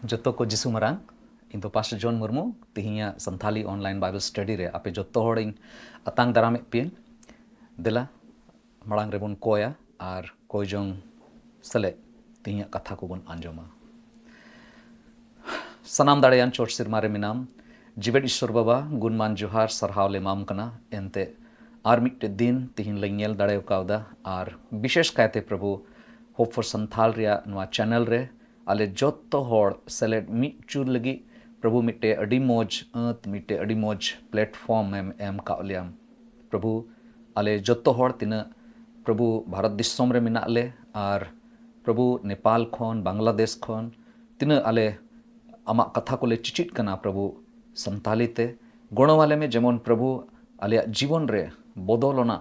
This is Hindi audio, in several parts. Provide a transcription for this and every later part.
जोतो को जिसु मरांग इन तो पास्टर जॉन मुर्मू तिहिया संथाली ऑनलाइन बाइबल स्टडी रे आपे जोतो होड़िंग अतांग दाराम पिन दिला मरांग रे बुन कोया आर कोई जोंग सले तिहिया कथा को बुन आंजोमा सनाम दाड़ेयान चोट सिरमारे मिनाम जीवेट ईश्वर बाबा गुणमान जोहार सरहाव ले माम कना एनते आर मिट्टे दिन तिहिन लेंगेल दाड़े कावदा आर विशेष कहते प्रभु होप फॉर संथाल रिया नुआ चैनल रे आले जोतो होड़ सेलेट मिचूर लगी प्रभु मिट्टे अडी मोज मिट्टे अडी मोज प्लेटफॉर्म एम कावलियाम प्रभु आले जोतो होड़ तिना प्रभु भारत दिसोम रे मिना ले आर प्रभु नेपाल खोन बांग्लादेश खोन तिना आले आमा कथा को ले चिचित कना प्रभु संताली ते गुणो वाले में जेमन प्रभु आले जीवन रे बदलना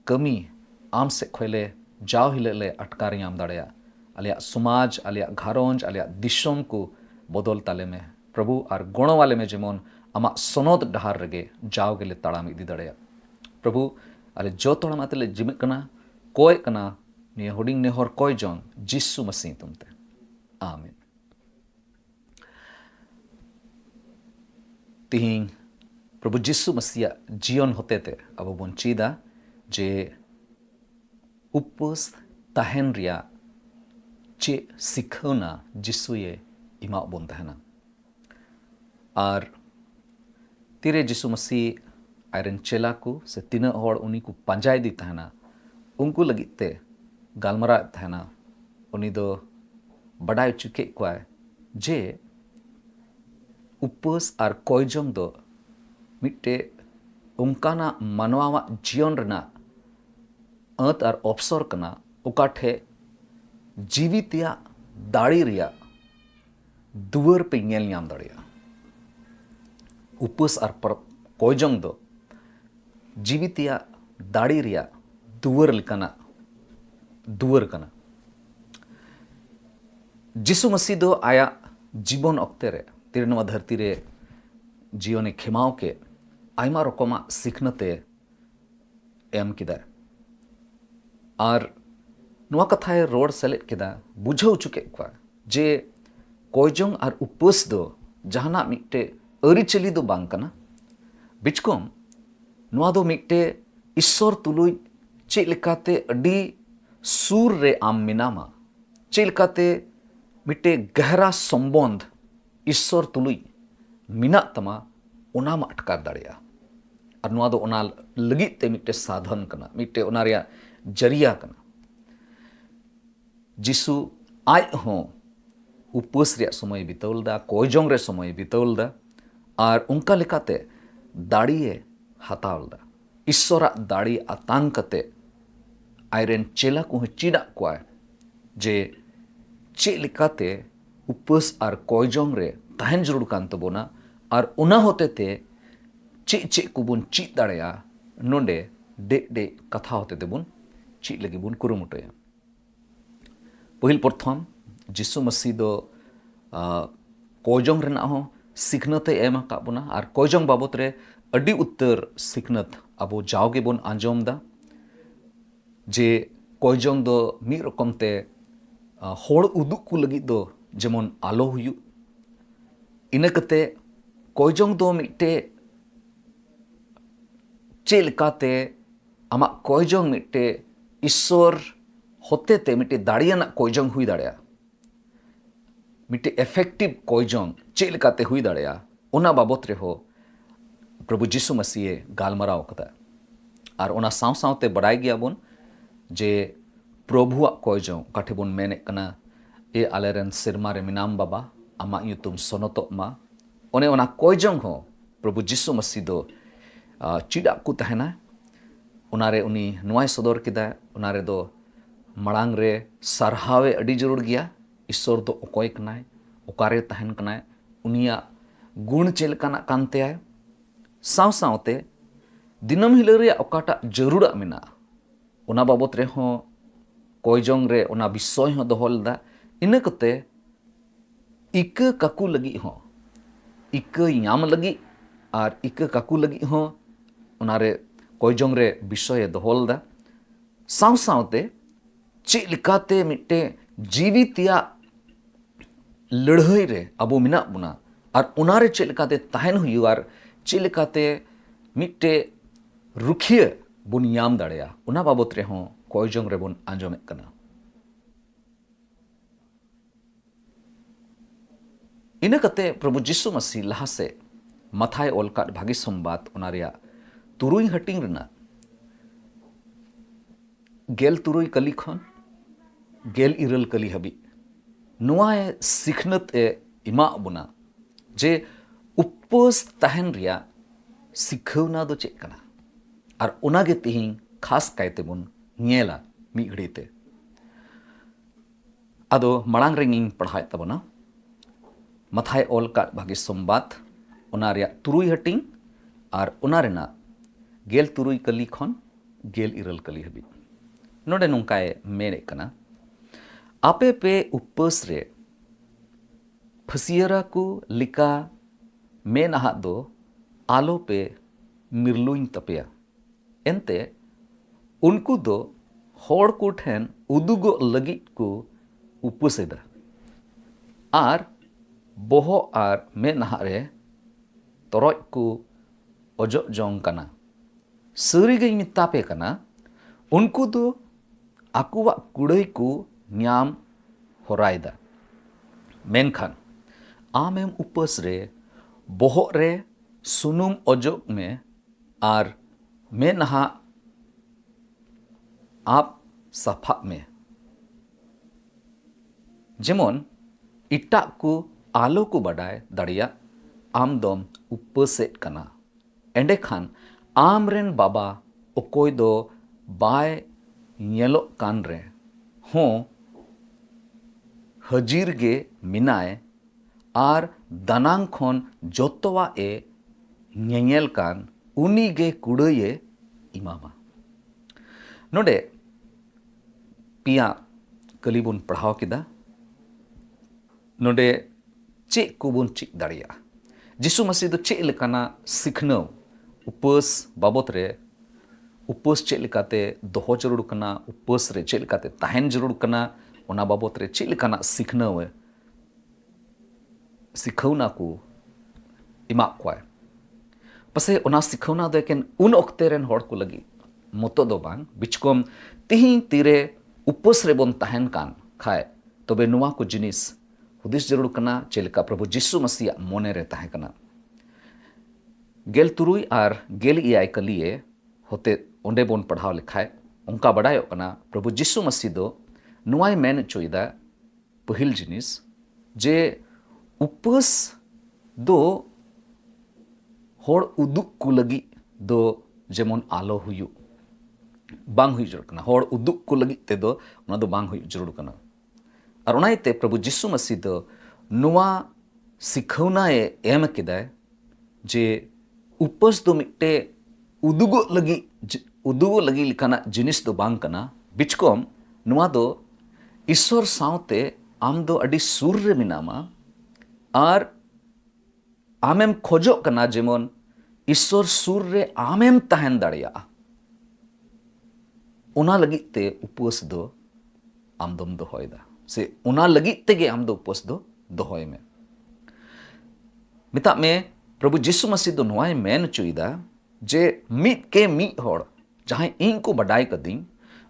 कमी आम से खोले जाव हिले ले अटकारी आम दाड़िया आलिया समाज आलिया घारोंज आलिया दिशोम को बदल ताले में प्रभु और गुणो वाले में जेमन आमा सनद डहार रगे जाव गेले ताड़ाम इदी दाड़िया प्रभु आले जो तोड़ाम आते ले जिमिक कना कोय कना निये हुडिंग नेहर कोय जोन जिसु मसीह तुमते आमीन तिहिंग प्रभु जिसु मसीह जीवन होते थे अब बोन चीदा जे उपस तहन रिया चे सिखना जिसुए इमा बोन तहना और तिरे जिसु मसीह आयरन चेला को से तीना होड़ उनी को पंजाय दी तहना उनको लगिते गालमरा तहना उनी दो बड़ाई चुके को जे उपस और कोयजोंग दो मिट्टे उनकाना मनवावा जीवन रना अंत और अवसर कना उकाठे जीवितिया दाड़ी रिया दुवर पे नेल ᱧᱟᱢ दाड़िया उपस और कोयजोंग दो जीवितिया दाड़ी रिया दुवर लिकाना दुवर कना जिसु मसीह दो आया जीवन अक्ते रे तिरनवा धरती रे जीवने खेमाव के आयमा रकमा सिखनते एम किदा और नुआ कथाए रोड सेलेट किदा बुझाव चुके को जे कोयजोंग और उपस दो जहाना मिट्टे अरिचली दो बांग कना बिचकोम नुआ दो मिट्टे ईश्वर तुलुई चे लेकाते अडी सूर रे आम मिनामा चे लेकाते मिट्टे गहरा संबंध ईश्वर तुलुई मिना तमा ओनामा अटकार दाड़िया और नुआ दो ओना लगित ते मिट्टे साधन कना मिट्टे ओना रिया जरिया कना जिसु आय हो उपस रिया समय बितौल दा कोयजोंग रे समय बितौल दा और उनका लेकाते दाड़िए हतावल दा ईश्वरा दाड़ी आतांग कते आयरन चेला को चिड़ा को जे चे लेकाते उपस और कोयजोंग रे तहन जरूर कान तबोना और उना होते ते चे चे को बुन चित दाड़िया नोंडे डे डे कथा होते ते बुन चित लगी बुन कुरुमुटया पहिल प्रथम जिसु मसीह दो कोयजोंग रेना हो सिखनते एम का बोना और कोयजोंग बाबत रे अडी उत्तर सिखनत अबो जाओगे बोन आंजोम दा जे कोयजोंग दो मी रकम ते होड़ उदुक को लगी दो जेमन आलो हुयु इना कते कोयजोंग दो मिट्टे चे लेकाते आमा कोयजोंग मिट्टे ईश्वर होते ते मिट्टे दाड़ियाना कोयजोंग हुई दाड़िया मिट्टे इफेक्टिव कोयजोंग चे लेकाते हुई दाड़िया ओना बाबत रे हो प्रभु जिसु मसीह गालमराव कदा और ओना साव सावते बड़ाई गया बोन जे प्रभुआ कोयजोंग काठे बोन मेने कना ए आलेरन सिरमा रे मिनाम बाबा आमा युतुम सोनतो मा ओने ओना कोयजोंग हो प्रभु जिसु मसीह दो चिड़ा को तहना उनारे उनी नुआय सदर किदा उनारे दो मड़ांग रे सरहावे अड़ी जरूर गया ईश्वर दो ओकोय कनाय ओकारे तहन कनाय उनिया गुण चेलकाना कानते आय साव सावते दिनम हिलो रे ओकाटा जरूरा मिना ओना बाबत रे हो कोयजोंग रे ओना विषय हो दोहल दा इना कते इक काकू लगी हो इक याम लगी और इक काकू लगी हो उनारे कोयजोंग रे विषय दोहल दा साव सावते चे लिकाते मिट्टे जीवितिया लड़ाई रे अबो मिना बुना और उनारे चेक लेकाते ताहन हुई और चेक लेकाते मिट्टे रुखिए बुन याम दाड़ेया उना बाबत रे हों कोयजोंग रे बुन आंजोमेक कना। इना कते प्रभु जिसु मसीह लहा से मथाय ओलकाट भागी संबाद उना रेया तुरुई हटिंग रना गेल तुरुई कली खन गेल इरल कली हबी नुआए सिखनत ए इमा बुना जे उपवास तहन रिया सिखवना दो चेक कना और उनागे तिहिं खास कायते बुन ñela मी घड़ीते अदो मड़ांग रेंगिंग पढ़ाए तबना मथाय ओल का भागी संबाद उना रिया तुरुई हटिंग और उना रेना गेल तुरुई कली खन गेल इरल कली हबी नोडे नोंकाए मेने कना आपे पे उपवास रे फसियरा को लिका मे नहा दो आलो पे मिरलुइन तपेया एंते उनको दो होड़ को ठेन उदुगो लगित को उपवासेदा आर बोहो आर मे नहा रे तरोज को ओजो जोंग कना सरी गई मितापे कना उनको दो आकुवा कुड़ई को न्याम होरायदा मेनखान आमेम उपवास रे बोहो रे सुनुम ओजोग में आर मे नहा आप सफा में जेमन इटा को आलो को बडाय दड़िया आम दोम उपवासेत कना एंडे खान आम रेन बाबा ओकोय दो बाय ñelo कान रे हों हजीर गे मिनाय आर दानांग खन जोतवा ए ñeñel कान उनी गे कुड़ये इमामा नोडे पिया कलीबुन पढ़ाव किदा नोडे चेक कुबुन चिक दाड़िया जिसु मसीह दो चेक लेकाना सिखनो उपवास बाबत रे उपवास चेक लेकाते दोहो जरूर कना उपवास रे चेक लेकाते ताहन जरूर कना ओना बाबत रे चेक लेकाना सिखनो सिखौना को इमा क्वाय पसे ओना सिखौना दो एकेन उन ओक्ते रेन होड़ को लगी मतो दो बांग बिचकोम तिहिं तीरे उपवास रे बोन ताहन कान खाए तबे नुआ को जिनिस हुदिस जरूर कना चेलका प्रभु जिसु मसीह मोने रे ताहे कना गेल तुरुई आर गेल इयाय कलिए होते ओंडे बोन पढ़ाव लिखाए उनका बड़ायो कना प्रभु जिसु मसीह दो नुआय मेन चोइदा पहिल जिनिस जे उपवास दो होड़ उदुक को लगी दो जेमन आलो हुयु बांग हुई जरूर कना होड़ उदुक को लगी ते दो उना दो बांग हुई जरूर कना और उनाइते प्रभु जिसु मसीह दो नुआ सिखौना एम किदाय जे उपवास दो मिट्टे उदुगो लगी लिखाना जिनिस दो बांग कना बिचकोम नुआ दो ईश्वर सावते आम दो अडी सुर रे मिनामा आर आमेम खोजो कना जेमन ईश्वर सुर रे आमेम ताहन दाड़िया उना लगी ते उपवास दो आम दम दोहोयदा से उना लगी तेगे आम दो उपवास दो दोहोय में मिता में प्रभु जिसु मसीह दो नोआय मेन चुईदा जे मीट के मीट होड़ जहां इन को बडाय कदिंग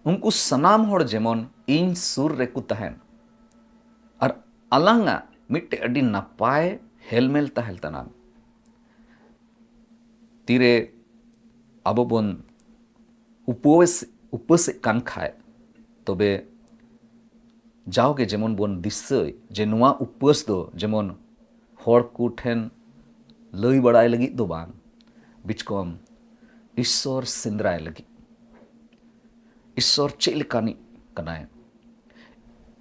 उनको सनाम होड़ जेमन इन सुर रे को तहन और अलंगा मिट्टे अडी नपाय हेलमेल ताहेल तनान तीरे अब बोन उपवास कान खाए तबे जाओगे जेमन बोन दिसय जे नुआ उपवास दो जेमन होड़ को ठेन लई बड़ाय लगी दो बांग बिचकोम ईश्वर सिंद्राय लगी ईश्वर चेक लेकानी कनाय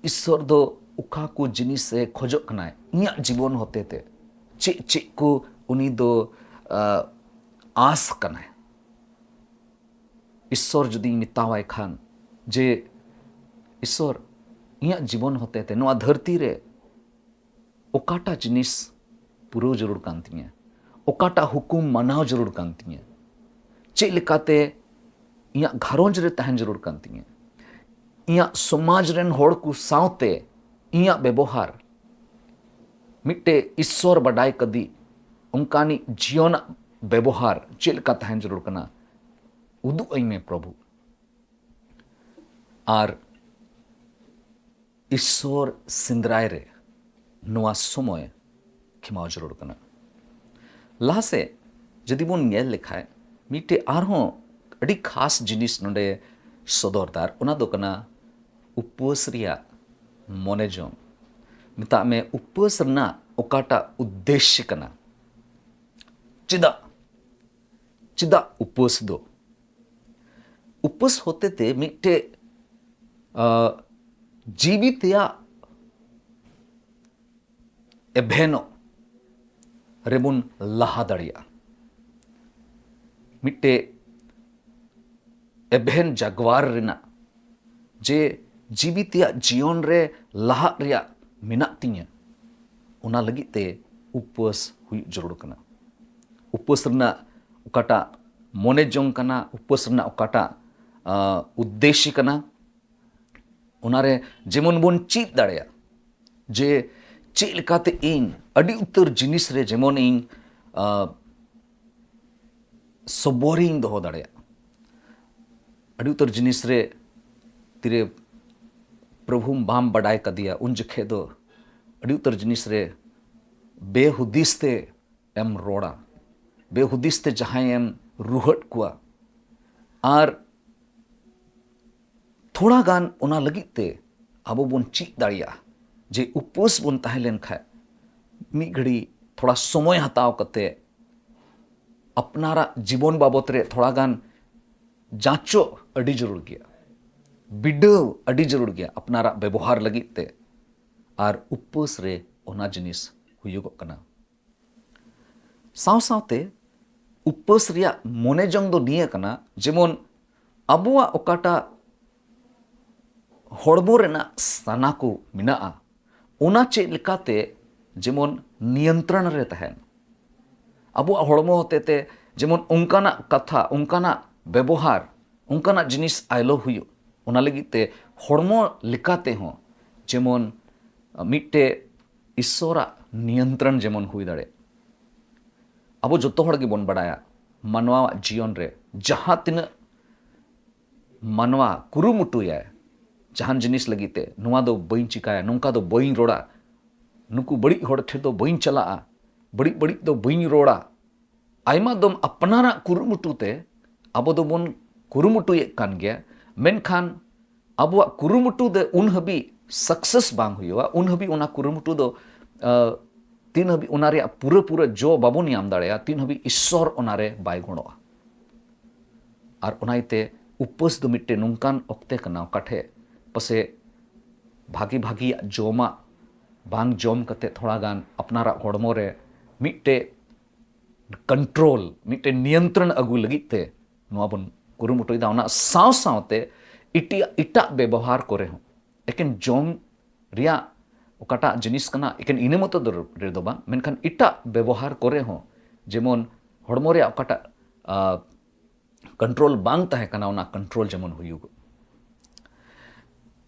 ईश्वर दो उका को जिनिस से खोजो कनाय इया जीवन होते थे चेक चेक को उनी दो आस कनाय ईश्वर जुदी मितावाय खान जे ईश्वर इया जीवन होते थे नुआ धरती रे ओकाटा जिनिस पुरो जरूर कांतिया ओकाटा हुकुम मनाव जरूर कांतिया चेक लेकाते इया घरोंज रे तहन जरूर कांतिया इया समाज रेन होड़ को सावते इया व्यवहार मिट्टे ईश्वर बडाय कदी उनकानी जीवन व्यवहार चेलका तहन जरूर कना उदुग अई में प्रभु आर ईश्वर सिंदराय रे नोआ समय खिमाव जरूर कना लहा से जदि बोन नेल लेखाय मिट्टे आरहों अड़ी खास जिनिस नोडे सदरदार ओना दो कना उपवास रिया मने जोम मिता में उपवास रना ओकाटा उद्देश्य कना चिदा चिदा उपवास दो उपवास होते ते मिट्टे जीवित या एभेनो रेबुन लहा दड़िया मिट्टे एभेन जागवार रिना जे जीवित या जीवन रे लहा रिया मिना तिया उना लगित ते उपवास हुई जरूर कना उपवास रना उकाटा मोने जोंग कना उपवास रना उकाटा उद्देश्य कना उनारे जेमन बोन चीत दाड़िया जे चेक लेकाते इन अड़ी उत्तर जिनिस रे जेमन इन सबोरिंग दोहो दाड़िया अड़ी उत्तर जिनिस रे तिरे प्रभु बाम बडाय कदिया उन जखे दो अड़ी उत्तर जिनिस रे बेहुदिस ते एम रोड़ा बेहुदिस ते जहां एम रुहट कुआ आर थोड़ा गान उना लगित ते अब बोन चीक दाड़िया जे उपवास बोन ताहे लेन खाए मी घड़ी थोड़ा समय हताव कते अपनारा जीवन बाबत रे थोड़ा गान जांचो अड़ी जरूर गया बिडव अड़ी जरूर गया अपनारा व्यवहार लगित ते आर उपवास रे ओना जिनिस हुयुगो कना साव सावते उपवास रिया मोने जंग दो निये कना जेमन अबुआ ओकाटा हड़बो रेना साना को मिनाआ ओना चेक लेकाते जेमन नियंत्रण रे तहन अबुआ हड़मो होते ते जेमन उनकाना कथा उनकाना व्यवहार उनकाना जिनिस आयलो हुयो ओना लगित ते हड़मो लेकाते हो जेमन मिट्टे ईश्वरा नियंत्रण जेमन हुई दाड़े अब जो हड़ गे बन बड़ाया मानवा जीवन रे जहां तीन मानवा कुरुमुटुया जहान जिनिस लगिते नुआ दो बई चिकाया नौका दो बई रोड़ा नुकु बड़ी हड़ ठे दो बई चला बड़ी बड़ी दो बई रोड़ा आयमा दम अपनारा कुरुमुटुते अब दो बन कुरुमुटुये कान गया मेनखान अबुआ कुरुमुटु दे उन हबी सक्सेस बांग हुआ उन हबी उना कुरुमुटु दो तीन हबी उनारे पूरा पूरा जो बाबुन याम दाड़ेया तीन हबी ईश्वर उनारे बाय गुणोआ आर उनाइते उपवास दो मिट्टे नुंकान ओक्ते कना काठे पसे भागी भागी जोमा बांग जोम कते थोड़ा गान अपनारा हड़मो रे मिट्टे कंट्रोल मिट्टे नियंत्रण अगु लगिते नुआ बन कुरुमुटुइदा ओना साव सावते इटा व्यवहार करे हो एकेन जोम रिया ओकाटा जिनिस कना एकेन इने मतो रे दो बांग मेनखान इटा व्यवहार करे हो जेमन हड़मो रे ओकाटा कंट्रोल बांग ताहे कना ओना कंट्रोल जेमन हुयुगो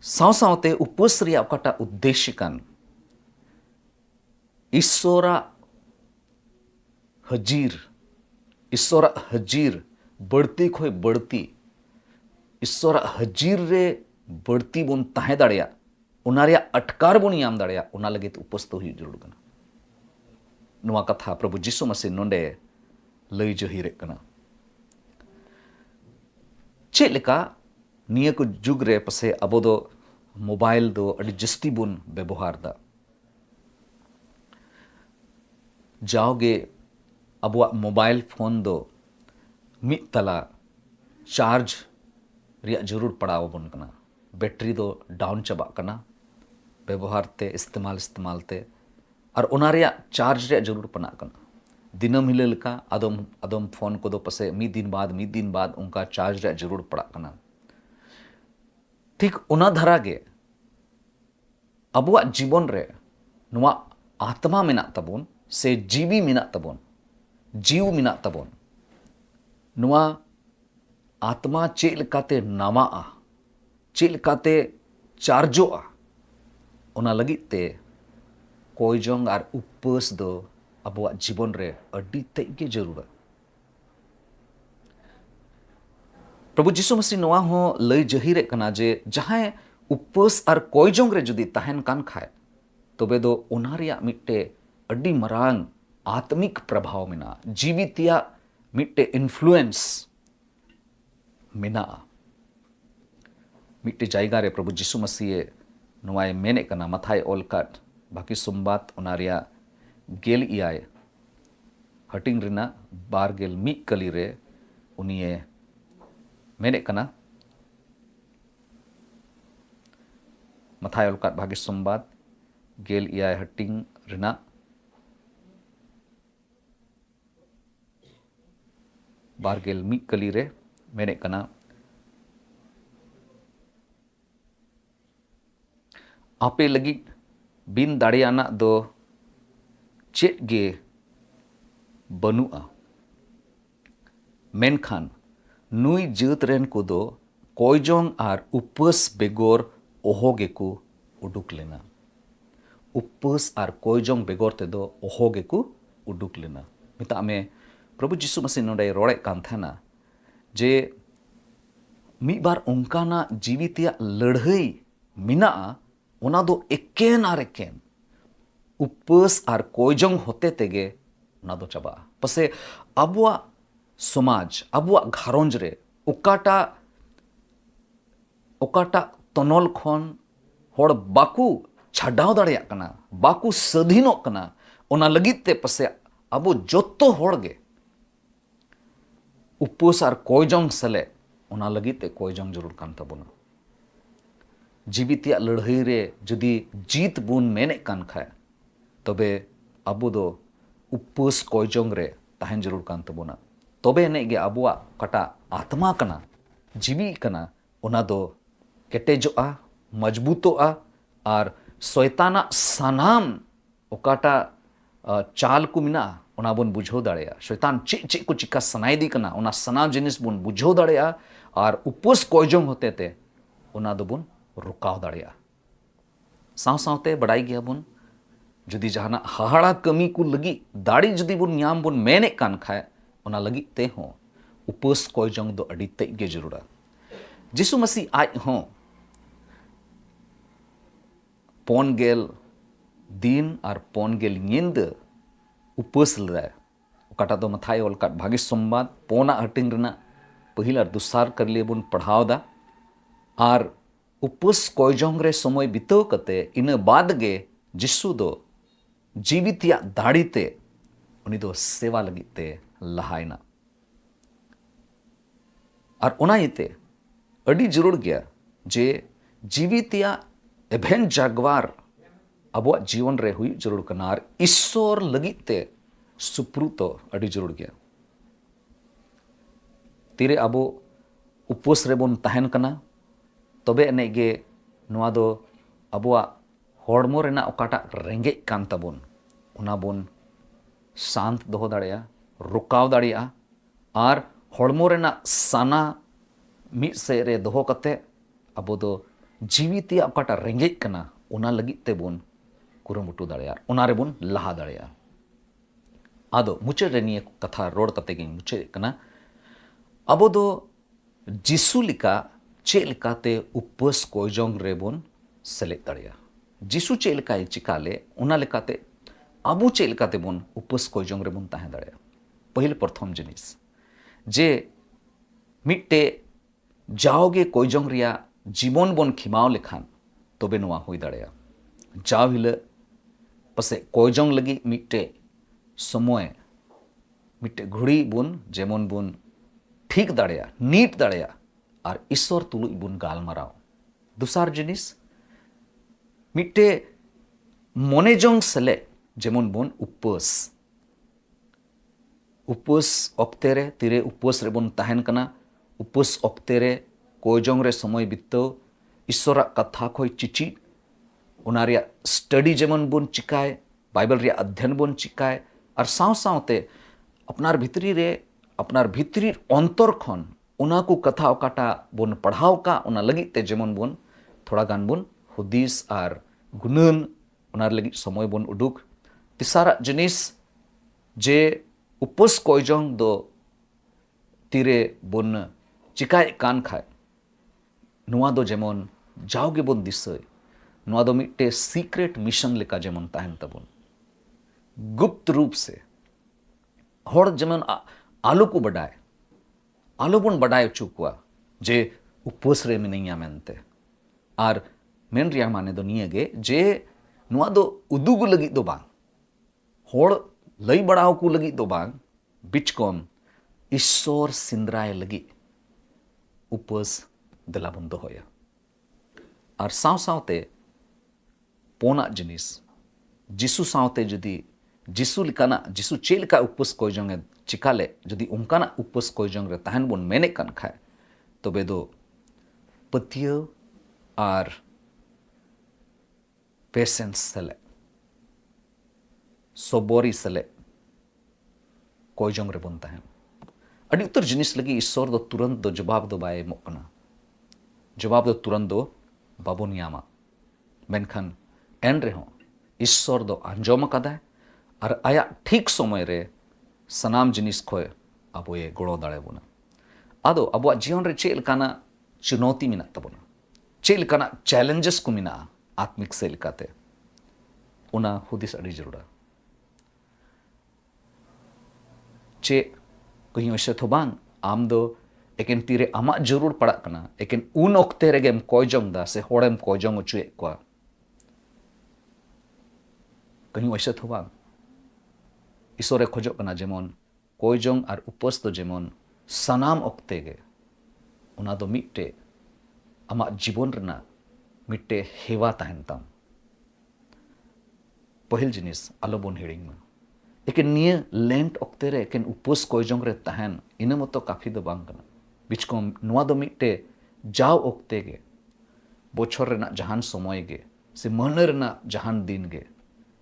साव सावते उपवास रिया ओकाटा उद्देश्य कान ईश्वरा हजीर बढ़ती खोय बढ़ती ईश्वरा हजीर रे बढ़ती बोन ताहे दाड़िया ओना रिया अटकार बोन याम दाड़िया ओना लगित उपवास तो हुई जरूर कना नुआ कथा प्रभु जीसु मसीह नोंडे लई जहिरे कना चेक लेका निया को जुग रे पसे अबो दो मोबाइल दो अड़ी जस्ती बोन व्यवहार दा जाओगे अबुआ मोबाइल फोन दो मित तला चार्ज रिया जरूर पड़ाव बन कना बैटरी दो डाउन चबा कना व्यवहार ते इस्तेमाल ते और ओना रिया चार्ज रिया जरूर पना कना दिनम हिले लेका अदम फोन को दो पसे मी दिन बाद उनका चार्ज रिया जरूर पड़ा कना ठीक ओना धरा गे अबुआ जीवन रे नुआ आत्मा मेना तबोन से जीवी मेना तबोन जीव मेना तबोन नुआ आत्मा चेक लेकाते नामाआ चेक लेकाते चार्जोआ ओना लगित ते कोयजोंग और उपवास दो अबुआ जीवन रे अड्डी तेगे जरूरा प्रभु जीसु मसीह नोआ हो लय जहिरे कना जे जहां उपवास और कोयजोंग रे जुदी तहन कान खाए तबे दो ओना रिया मिट्टे अड्डी मरांग आत्मिक प्रभाव मेना जीवितिया मिट्टे इन्फ्लुएंस मेना मिट्टे जायगा रे प्रभु जीसु मसीह नोआय मेने कना मथाय ओलकाट बाकी सुम्बात ओना रिया गेल इयाय हटिंग रिना बार गेल मी कली रे उनिये मेने कना मथाय ओलकाट भागी सुम्बात गेल इयाय हटिंग रिना बार गेल मी कली रे मेने कना आपे लगी बिन दाड़ियाना दो चेट गे बनुआ मेनखान नुई जात रेन को दो कोयजोंग आर उपवास बेगोर ओहोगे को उडुक लेना उपवास आर कोयजोंग बेगोर ते दो ओहोगे को उडुक लेना मिता में प्रभु जीसु मसीह नोडे रोड़े कान थाना जे मी बार उनकाना जीवितिया लड़हई मिना ओना दो एकेन आर एकेन उपवास आर कोयजोंग होते तेगे ओना दो चाबा पसे अबुआ समाज अबुआ घारोंज रे ओकाटा तनोल खन होड़ बाकू छाडाव दाड़िया कना बाकू स्वाधीनो कना ओना लगित ते पसे अबो जोतो होड़ गे उपवास आर कोयजोंग सले ओना लगित ते कोयजोंग जरूर कान ताबोना जीवितिया लड़ाई रे जुदी जीत बुन मेने कान खाए तबे अबो दो उपवास कोयजोंग रे तहन जरूर कान ताबोना तबे ने गे अबुआ कटा आत्मा कना जीवी कना ओना दो केटेजोआ मजबूतोआ और शैताना सनाम ओकाटा चाल को मिना ओना बन बुझो दाड़ेया शैतान चे चे को चिका सनाइदी कना ओना सनाम जिनिस बन बुझो दाड़ेया और उपवास कोयजोंग होते ते ओना दो बन रुकाव दाड़ेया साव सावते बड़ाई गया बन जुदी जहाना हाहाड़ा कमी को लगी दाड़ी जुदी बन न्याम बन मेने कान खाए ओना लगी ते हो उपवास कोयजोंग दो अड़ी ते गे जरूरा जीसु मसीह आज हो पोन गेल दिन और पोन गेल निंद उपवास लदाय ओकाटा दो मथाय ओलकाट भागी सोमबार पोना हटिंग रना पहिल और दुसार कर लिए बन पढ़ाव दा और उपवास कोयजोंग रे समय बिताव कते इन बाद गे जिसु दो जीवितिया दाड़ीते उनी दो सेवा लगिते लहायना और ओना इते अड़ी जरूर गया जे जीवितिया एभेन जागवार अबुआ जीवन रे हुई जरूर कना और ईश्वर लगिते सुप्रुतो अड़ी जरूर गया तीरे अबो उपवास रे बन तहन कना तबे एने गे नोआ दो अबुआ हॉर्मो रेना ओकाटा रेंगे कान ताबोन ओना बोन शांत दोहो दाड़ेया रुकाव दाड़ेया और हॉर्मो रेना साना मिट से रे दोहो कते अबो दो जीवितिया ओकाटा रेंगे कना ओना लगित ते बोन कुरुमुटु दाड़ेया ओना रे बोन लहा दाड़ेया आदो मुचे रे निये कथा रोड कते गे मुचे कना अबो दो जिसु लिका चे लिकाते उपवास कोयजोंग रे बोन सेलेक्ट दाड़ेया जिसु चे लिकाय चिकाले ओना लिकाते अबु चे लिकाते बोन उपवास कोयजोंग रे बोन ताहे दाड़ेया पहिल प्रथम जिनिस जे मिट्टे जाओगे कोयजोंग रिया जीवन बोन खिमाव लेखान तबे नोआ हुई दाड़ेया जाव हिल पसे कोयजोंग लगी मिट्टे समय मिट्टे घड़ी बोन जेमन बोन ठीक दाड़ेया नीट दाड़ेया और ईश्वर तुलुज बुन गालमाराव दुसार जिनिस मिट्टे मनेजोंग सेले जेमन बुन उपवास ऑक्ते रे तीरे उपवास रे बुन तहन कना उपवास ऑक्ते रे कोयजोंग रे समय बितो ईश्वरा कथा खोय चिची ओना रिया स्टडी जेमन बुन चिकाय बाइबल रिया अध्ययन बुन चिकाय और साव सावते अपनार भितरी अंतर खन ओना को कथा ओकाटा बोन पढ़ाव का ओना लगी ते जेमन बोन थोड़ा गान बोन हुदीस और गुनन ᱚᱱᱟ ᱞᱟᱹᱜᱤᱫ ᱥᱚᱢᱚᱭ ᱵᱚᱱ ᱩᱰᱩᱠ ᱛᱮᱥᱟᱨᱟᱜ ᱡᱤᱱᱤᱥ जे उपवास कोयजोंग दो तीरे बन चिकाय कान खाय नुआ दो जेमन जावगे बन दिसय नुआ दो मिट्टे सीक्रेट मिशन लेका जेमन ताहन तबन गुप्त रूप से हर जेमन आलू को बडाय आलू बन बडाय चुकवा जे उपवास रे मिनिया मेनते आर मेन रिया माने दो नियगे जे नुआ दो उदुग लगी दो बांग हर लई बड़ाव को लगी दो बांग बिचकॉम ईश्वर सिंद्राय लगी उपवास दिला बन दोहया और साव सावते पोना जिनिस जिसु सावते जदि जिसु लिकाना जिसु चेल का उपवास कोयजोंगे चिकाले जदि उनकाना उपवास कोयजोंग रे ताहन बन मेने कान खाए तबे दो पतियो और पेशेंस सले सोबोरी सले कोयजोंग रे बन ताहन अड़ी उत्तर जिनिस लगी ईश्वर दो तुरंत दो जवाब दो बाय मोकना जवाब दो तुरंत दो बाबोन यामा मेनखान एन रेहो ईश्वर दो आंजोम कदा और आया ठीक समय रे सनाम जिनिस खोय अब ये गोड़ो दाड़े बोना आदो अब जीवन रे चेल काना चुनौती मिना तबना चेल काना चैलेंजेस को मिना आत्मिक से लिकाते उना हुदिस अड़ी जरूरा चे कहीं वैसे तो बांग आम दो एकेन तीरे आमा जरूर पड़ा कना एकेन उन ओक्ते रेगेम कोयजोंग दा से होड़ेम कोयजोंग उचुए को कहीं वैसे तो बांग ईश्वरे खोजो कना जेमन कोयजोंग और उपवास तो जेमन सनाम ओक्ते गे उना दो मिट्टे आमा जीवन रना मिट्टे हेवा ताहन ताम पहिल जिनिस आलो बोन हिड़िंग में एकेन निये लेंट ओक्ते रे एकेन उपवास कोयजोंग रे ताहन इना मतो काफी दो बांग कना बिचकोम नुआ दो मिट्टे जाव ओक्ते गे बोछर रेना जहान समय गे से महीना रेना जहान दिन गे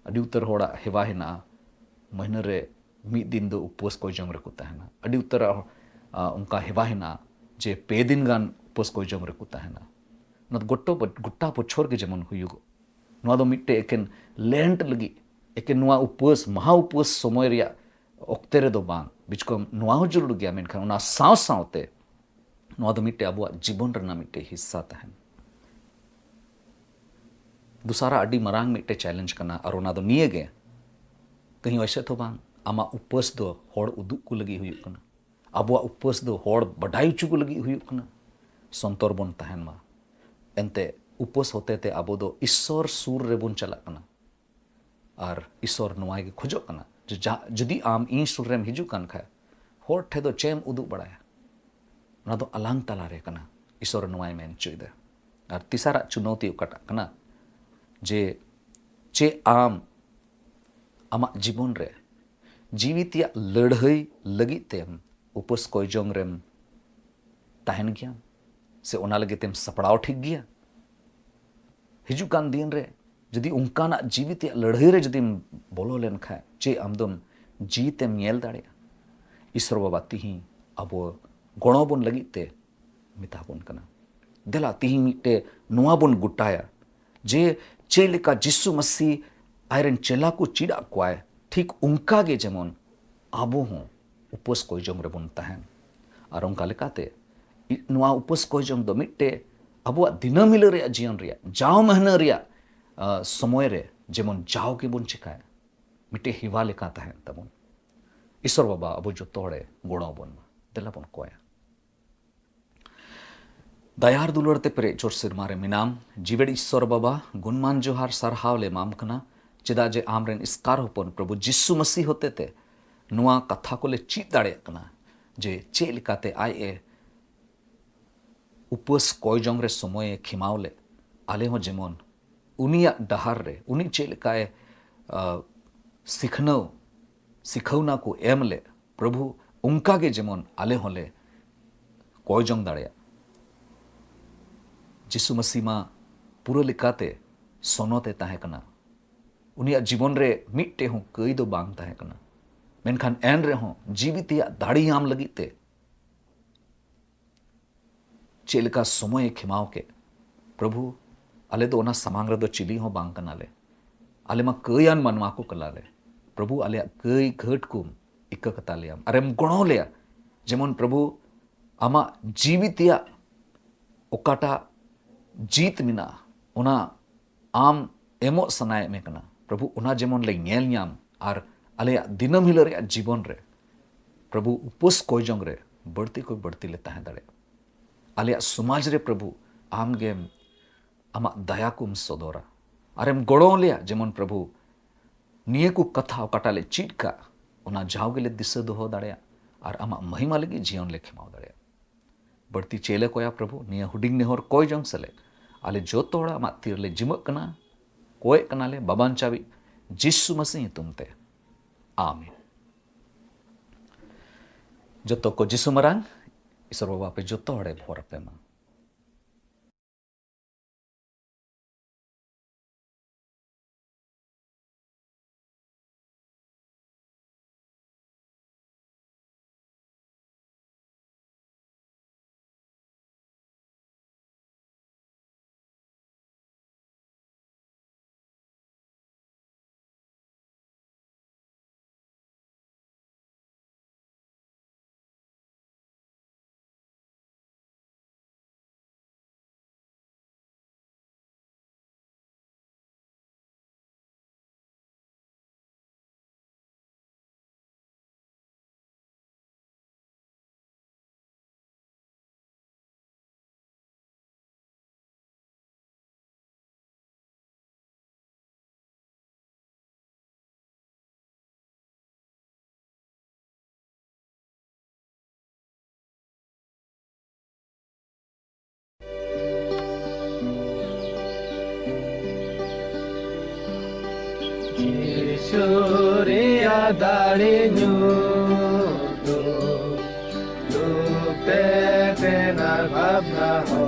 अड़ी उतर होड़ा हेवा हेना महीना रे मी दिन दो उपवास कोयजोंग रे को ताहना अड़ी उतर उनका हेवा हेना जे पे दिन गान उपवास कोयजोंग रे को ताहना न गुट्टा बोछर गे जेमन हुयुगो नुआ दो मिट्टे एकेन लेंट लगी एकेन नुआ उपवास महा उपवास समय रिया ओक्ते रे दो बांग बिचकोम नुआ हो जरूर गया मेनखान उना साव सावते नुआ दो मिट्टे अबुआ जीवन रना मिट्टे हिस्सा ताहन दूसरा अड़ी मरांग मिट्टे चैलेंज करना और उना दो निये गे कहीं वैसे तो बांग आमा उपवास दो होड़ उदुग को लगी हुयुग कना अबुआ उपवास दो होड़ बडाई चु को लगी हुयुग कना संतोर बन ताहन मा एनते उपवास होते ते अबो दो ईश्वर सूर रे बन चला कना और ईश्वर नुआ गे खोजो कना जदि आम इन सूर रेम हिजु कान खाए होड़ ठे दो चेम उदुग बड़ाया ना दो अलांग तला रे कना ईश्वर नुआय मेन चुइदे और तीसरा चुनौती उकटा कना जे चे आम आमा जीवन रे जीवितिया लड़हई लगी तेम उपवास कोयजोंग रेम ताहन गया से ओना लगे तेम सपड़ाव ठीक गया हिजु कान दिन रे जदि उनकाना जीवितिया लड़हई रे जदि बोलो लेन खाए चे आमदम जीतेम नेल दाड़िया ईश्वर बाबा तिही अबो गणो बन लगी ते मिता बन कना देला तिही मिट्टे नुआ बन गुटाया जे चेलिका जिसु मसीह आयरन चेला को चिड़ा कोय ठीक उनका गे जेमन आबो हों उपवास कोयजोंग रे बन ताहन और उनका लेकाते नुआ उपवास कोयजोंग दो मिट्टे अबुआ दिनमिल रे जीवन रे जाव महीना रे समय रे जेमन जाव के बन चिकाय मिट्टे हिवा लेका ताहन तबन ईश्वर बाबा अबो जो तोड़े गोड़ो बन देला बन कोया दयार दुलरते पेरे चोर सिरमारे मिनाम जीवेड़ ईश्वर बाबा गुणमान जोहार सरहावले माम कना चेदा जे आमरेन इसकार होपन प्रभु जिसु मसीह होते ते नुआ कथा को ले चीत दाड़े कना जे चे लिकाते आय ए उपवास कोयजोंग रे समय खिमावले आले हो जेमन उनिया डहार रे उनी चे लिकाए सिखौना को एमले प्रभु उनका गे जेमन आले होले कोयजोंग दाड़े जिसु मसीह मा पूरा लिकाते सोनोते ताहे कना उनिया जीवन रे मिट्टे हों कई दो बांग ताहे कना मेनखान एन रे हों जीवितिया दाड़ी आम लगी ते चेलका समय खिमाव के प्रभु आले दो ओना समांग रे दो चिली हों बांग कना ले आले मा कयान मनवा को कलाले प्रभु आले कई घट को इक कतालियाम अरेम गणो ले जेमन प्रभु आमा जीवितिया ओकाटा जीत मिना उना आम एमो सनाय में कना प्रभु उना जेमन ले नेल न्याम आर आले दिनम हिलो रे जीवन रे प्रभु उपस कोयजोंग रे बढ़ती को बढ़ती ले तहे दाड़े आले समाज रे प्रभु आम गे आमा दया कुम सदोरा अरेम गड़ो लिया जेमन प्रभु निये को कथा ओकाटा ले चीट का उना जाव गेले दिशा दोहो दाड़े और आमा महिमा लगी जीवन ले खेमाव दाड़े बढ़ती चेले कोया प्रभु निये हुडिंग नेहर कोयजोंग सले आले जोतोड़ा आमा तीर ले जिमक कना कोय कना ले बाबान चावी जिसु मसीह तुमते आमीन जोतो को जिसु मरांग ईश्वर बाबा पे जोतो हड़े भोर पे मा Surya dari nyutu Lupte tenar bhabna ho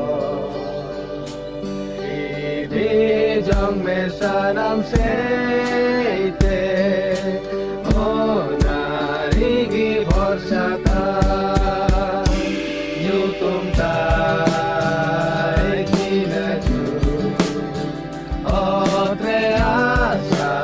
Idi jong me sanam seite O nari gi bhorsa tha Nyutum tai kina ju Otre asa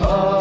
Oh